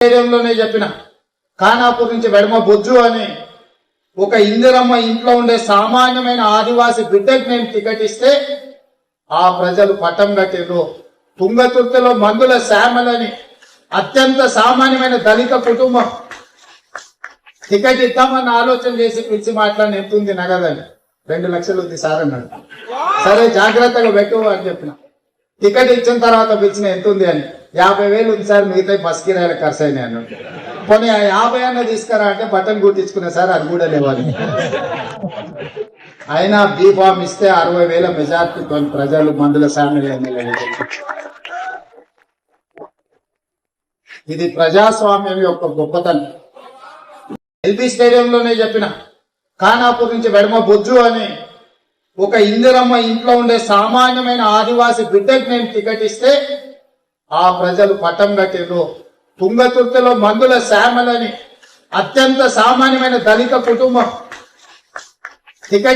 స్టేడియంలోనే చెప్పిన ఖానాపూర్ నుంచి వెడమ బొజ్జు అని ఒక ఇందిరమ్మ ఇంట్లో ఉండే సామాన్యమైన ఆదివాసి బిడ్డకు నేను టికెట్ ఇస్తే ఆ ప్రజలు పట్టం కట్టిర్రు. తుంగతుర్తిలో మందుల శ్యామలని అత్యంత సామాన్యమైన దళిత కుటుంబం టికెట్ ఇద్దామన్న ఆలోచన చేసి పిలిచి మాట్లాడిన ఎంత ఉంది నగదని 2 లక్షలు ఉంది సార్ అన్నాడు. సరే జాగ్రత్తగా పెట్టు అని చెప్పిన. టికెట్ ఇచ్చిన తర్వాత పిలిచిన ఎంత ఉంది అని 50,000 ఉంది సార్, మిగతా బస్ కిరాయిల ఖర్చు అయినాయి అన్నాడు. పోనీ ఆ 50 అన్న తీసుకురా అంటే బటన్ కుట్టించుకున్నా సార్, అది కూడా లేవాలి. అయినా బీఫామ్ ఇస్తే 60,000 మెజార్టీ ప్రజలు మందుల ఫ్యామిలీ ఎమ్మెల్యే. ఇది ప్రజాస్వామ్యం యొక్క గొప్పతనం. ఎల్బీ స్టేడియంలోనే చెప్పిన ఖానాపూర్ నుంచి వెడమ బొజ్జు అని ఒక ఇందిరమ్మ ఇంట్లో ఉండే సామాన్యమైన ఆదివాసి బిడ్డకు నేను టికెట్ ఇస్తే ఆ ప్రజలు పట్టం కట్టిర్రు. తుంగతుర్తిలో మందుల శ్యామలని అత్యంత సామాన్యమైన దళిత కుటుంబం టికెట్